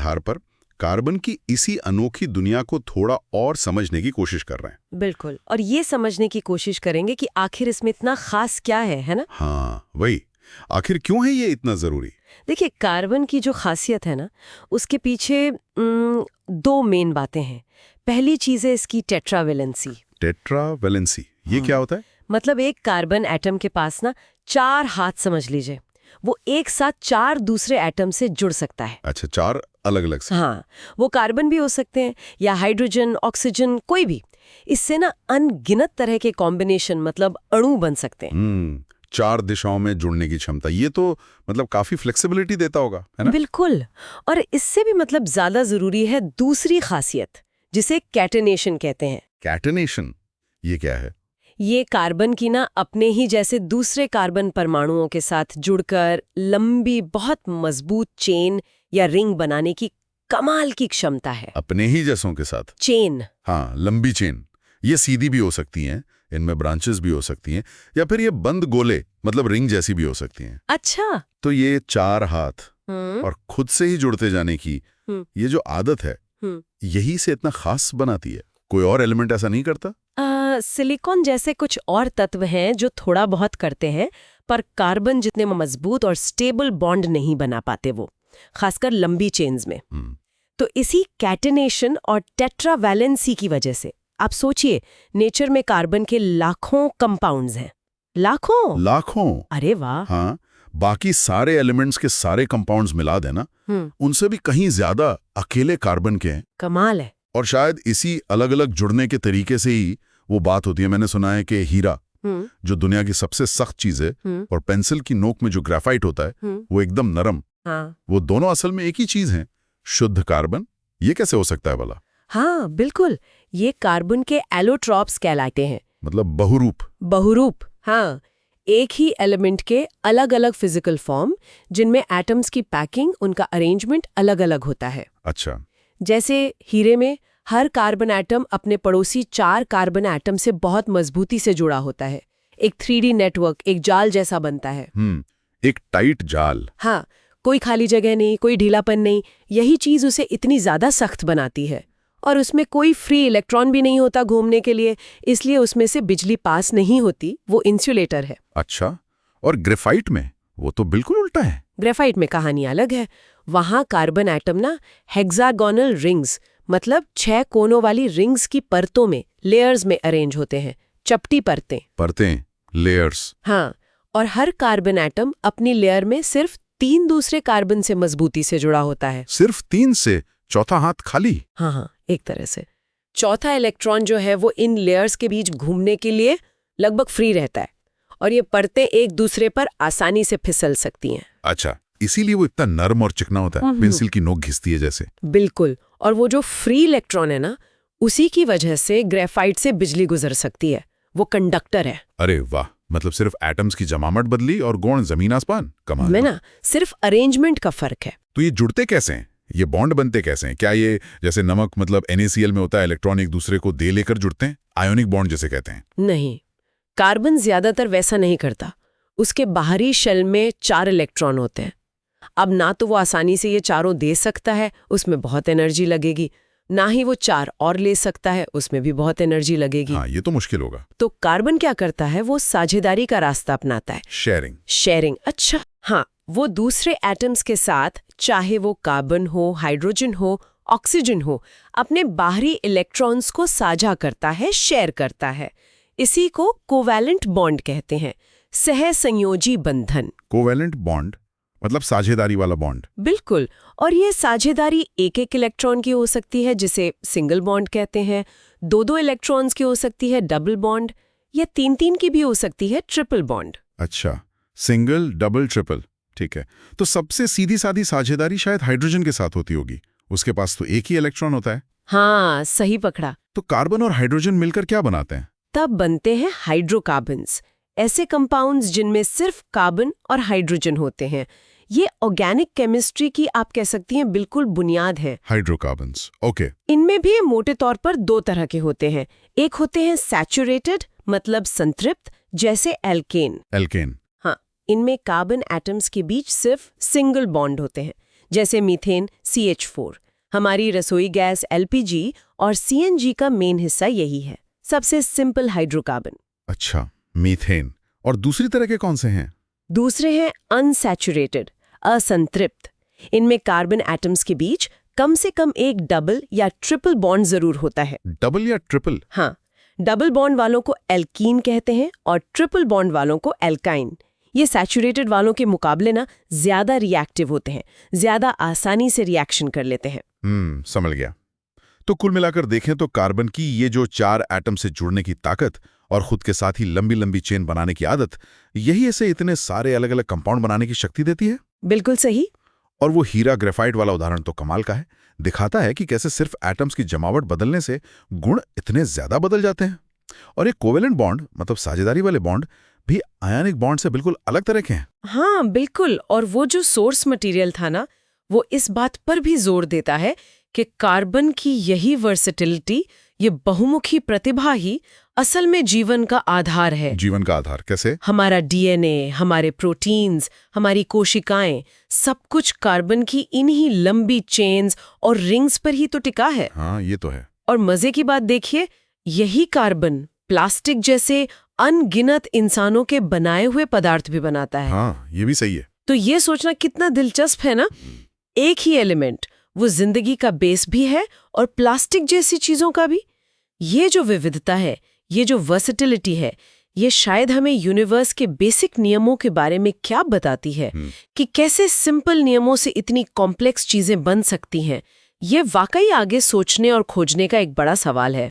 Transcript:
आधार पर कार्बन की इसी अनोखी दुनिया को थोड़ा और समझने की कोशिश कर रहे हैं। बिल्कुल, और ये समझने की कोशिश करेंगे कि आखिर इसमें इतना खास क्या है ना? हाँ, वही। आखिर क्यों है ये इतना जरूरी? देखिए, कार्बन की जो खासियत है ना, उसके पीछे दो मेन बातें हैं। पहली चीज है इसकी टेट्रावेलेंसी। टेट्रावेलेंसी, ये क्या होता है? मतलब एक कार्बन एटम के पास ना 4 हाथ समझ लीजिए, वो एक साथ 4 दूसरे एटम से जुड़ सकता है। अच्छा, 4 अलग अलग से। हाँ, वो कार्बन भी हो सकते हैं या हाइड्रोजन, ऑक्सीजन, कोई भी। इससे ना अनगिनत तरह के कॉम्बिनेशन मतलब अणु बन सकते हैं। 4 दिशाओं में जुड़ने की क्षमता, ये तो मतलब काफी फ्लेक्सिबिलिटी देता होगा, है ना? बिल्कुल। और इससे भी मतलब ज्यादा जरूरी है दूसरी खासियत, जिसे कैटेनेशन कहते हैं। कैटेनेशन, ये क्या है? ये कार्बन की ना अपने ही जैसे दूसरे कार्बन परमाणुओं के साथ जुड़कर लंबी बहुत मजबूत चेन या रिंग बनाने की कमाल की क्षमता है। अपने ही जैसों के साथ चेन? हाँ, लंबी चेन। ये सीधी भी हो सकती हैं, इनमें ब्रांचेस भी हो सकती हैं, या फिर ये बंद गोले मतलब रिंग जैसी भी हो सकती हैं। अच्छा। तो ये 4 हाथ और खुद से ही जुड़ते जाने की ये जो आदत है, यही से इतना खास बनाती है। कोई और एलिमेंट ऐसा नहीं करता? सिलिकॉन जैसे कुछ और तत्व हैं जो थोड़ा बहुत करते हैं, पर कार्बन जितने मजबूत और स्टेबल बॉन्ड नहीं बना पाते वो, खासकर लंबी चेन्स में। तो इसी कैटेनेशन और टेट्रावैलेंसी की वजह से आप सोचिए, नेचर में कार्बन के लाखों कंपाउंड्स हैं। लाखों? अरे वाह। हाँ, बाकी सारे एलिमेंट्स के सारे कंपाउंड्स मिला देना, उनसे भी कहीं ज्यादा अकेले कार्बन के हैं। कमाल है। और शायद इसी अलग अलग जुड़ने के तरीके से ही वो बात होती है। मैंने सुना है कि हीरा जो दुनिया की सबसे सख्त चीज है, और पेंसिल की नोक में जो ग्रेफाइट होता है वो एकदम नरम। हाँ। वो दोनों असल में एक ही चीज हैं, शुद्ध कार्बन। ये कैसे हो सकता है भला? हाँ बिल्कुल, ये कार्बन के एलोट्रॉप्स कहलाते हैं। मतलब बहुरूप। हाँ, एक ही एलिमेंट के अलग अलग फिजिकल फॉर्म, जिनमें एटम्स की पैकिंग, उनका अरेंजमेंट अलग अलग होता है। अच्छा। जैसे हीरे में हर कार्बन एटम अपने पड़ोसी 4 कार्बन एटम से बहुत मजबूती से जुड़ा होता है। एक 3D नेटवर्क, एक जाल जैसा बनता है। एक टाइट जाल। हाँ, कोई खाली जगह नहीं, कोई ढीलापन नहीं। यही चीज उसे इतनी ज्यादा सख्त बनाती है। और उसमें कोई फ्री इलेक्ट्रॉन भी नहीं होता घूमने के लिए, इसलिए उसमें से बिजली पास नहीं होती। वो इंसुलेटर है। अच्छा, और ग्रेफाइट में वो तो बिल्कुल उल्टा है। ग्रेफाइट में कहानी अलग है। वहां कार्बन एटम ना हेक्सागोनल रिंग्स मतलब 6 कोनों वाली रिंग्स की परतों में, लेयर्स में अरेंज होते हैं। चपटी परतें, लेयर्स। हाँ, और हर कार्बन एटम अपनी लेयर में सिर्फ 3 दूसरे कार्बन से मजबूती से जुड़ा होता है। सिर्फ 3 से? चौथा हाथ खाली? हाँ, एक तरह से। चौथा इलेक्ट्रॉन जो है वो इन लेयर्स के बीच घूमने के लिए लगभग फ्री रहता है, और ये परतें एक दूसरे पर आसानी से फिसल सकती हैं। अच्छा, इसीलिए वो इतना नरम और चिकना होता है, पेंसिल की नोक घिसती है जैसे। बिल्कुल। और वो जो फ्री इलेक्ट्रॉन है ना, उसी की वजह से ग्रेफाइट से बिजली गुजर सकती है। वो कंडक्टर है। अरे वाह, मतलब सिर्फ एटम्स की जमावट बदली और गुण जमीन आसमान। कमाल में ना सिर्फ अरेंजमेंट का फर्क है। तो ये जुड़ते कैसे हैं? ये बॉन्ड बनते कैसे हैं? क्या ये जैसे नमक मतलब NaCl में होता है, इलेक्ट्रॉन एक दूसरे को दे लेकर जुड़ते हैं, आयोनिक बॉन्ड जैसे कहते हैं? नहीं, कार्बन ज्यादातर वैसा नहीं करता। उसके बाहरी शेल में 4 इलेक्ट्रॉन होते हैं। अब ना तो वो आसानी से ये चारों दे सकता है, उसमें बहुत एनर्जी लगेगी, ना ही वो 4 और ले सकता है, उसमें भी बहुत एनर्जी लगेगी। हाँ, ये तो मुश्किल होगा। तो कार्बन क्या करता है, वो साझेदारी का रास्ता अपनाता है। शेयरिंग। अच्छा हाँ, वो दूसरे एटम्स के साथ, चाहे वो कार्बन हो, हाइड्रोजन हो, ऑक्सीजन हो, अपने बाहरी इलेक्ट्रॉन्स को साझा करता है, शेयर करता है। इसी को कोवैलेंट बॉन्ड कहते हैं, सहसंयोजी बंधन। कोवैलेंट बॉन्ड मतलब साझेदारी वाला बॉन्ड? बिल्कुल। और ये साझेदारी एक इलेक्ट्रॉन की हो सकती है, जिसे सिंगल बॉन्ड कहते हैं। 2 इलेक्ट्रॉन्स की हो सकती है, डबल बॉन्ड, या 3 की भी हो सकती है, ट्रिपल बॉन्ड। अच्छा, सिंगल, डबल, ट्रिपल, ठीक है। तो सबसे सीधी सादी साझेदारी शायद हाइड्रोजन के साथ होती होगी, उसके पास तो एक ही इलेक्ट्रॉन होता है। हाँ, सही पकड़ा। तो कार्बन और हाइड्रोजन मिलकर क्या बनाते हैं? तब बनते हैं हाइड्रोकार्बन्स, ऐसे कंपाउंड्स जिनमें सिर्फ कार्बन और हाइड्रोजन होते हैं। ये ऑर्गेनिक केमिस्ट्री की आप कह सकती हैं बिल्कुल बुनियाद है। Hydrocarbons, okay. इनमें भी मोटे तौर पर 2 तरह के होते हैं। एक होते हैं सैचुरेटेड मतलब संतृप्त, जैसे एल्केन। एल्केन? हाँ, इनमें कार्बन एटम्स के बीच सिर्फ सिंगल बॉन्ड होते हैं, जैसे मीथेन CH4। हमारी रसोई गैस LPG और CNG का मेन हिस्सा यही है, सबसे सिंपल हाइड्रोकार्बन। अच्छा, मीथेन। और दूसरी तरह के कौन से हैं? दूसरे हैं अनसैचुरेटेड, असंतृप्त। इनमें कार्बन एटम्स के बीच कम से कम एक डबल या ट्रिपल बॉन्ड जरूर होता है। डबल या ट्रिपल? हाँ, डबल बॉन्ड वालों को एल्कीन कहते हैं और ट्रिपल बॉन्ड वालों को एल्काइन। ये सैचुरेटेड वालों के मुकाबले ना ज्यादा रिएक्टिव होते हैं, ज्यादा आसानी से रिएक्शन कर लेते हैं। समझ गया। तो कुल मिलाकर देखें तो कार्बन की ये जो 4 एटम से जुड़ने की ताकत और खुद के साथ ही लंबी लंबी चेन बनाने की आदत, यही इसे इतने सारे अलग अलग कंपाउंड बनाने की शक्ति देती है। बिल्कुल सही। और वो हीरा ग्रेफाइट वाला उदाहरण तो कमाल का है। दिखाता है कि कैसे सिर्फ एटम्स की जमावट बदलने से गुण इतने ज्यादा बदल जाते हैं। और एक कोवेलेंट बॉन्ड, मतलब साझेदारी वाले बॉन्ड, भी आयनिक बॉन्ड से बिल्कुल अलग तरह के हैं। हाँ बिल्कुल। और वो जो सोर्स मटेरियल था ना, वो इस बात पर भी जोर देता है कि कार्बन की यही वर्सेटिलिटी, ये बहुमुखी प्रतिभा ही असल में जीवन का आधार है। जीवन का आधार कैसे? हमारा DNA, हमारे प्रोटीन्स, हमारी कोशिकाएं, सब कुछ कार्बन की इन्हीं लंबी चेन्स और रिंग्स पर ही तो टिका है। हाँ, ये तो है। और मजे की बात देखिए, यही कार्बन प्लास्टिक जैसे अनगिनत इंसानों के बनाए हुए पदार्थ भी बनाता है। हाँ, ये भी सही है। तो ये सोचना कितना दिलचस्प है ना। एक ही एलिमेंट वो जिंदगी का बेस भी है और प्लास्टिक जैसी चीजों का भी। ये जो विविधता है, ये जो वर्सेटिलिटी है, ये शायद हमें यूनिवर्स के बेसिक नियमों के बारे में क्या बताती है कि कैसे सिंपल नियमों से इतनी कॉम्प्लेक्स चीजें बन सकती हैं। ये वाकई आगे सोचने और खोजने का एक बड़ा सवाल है।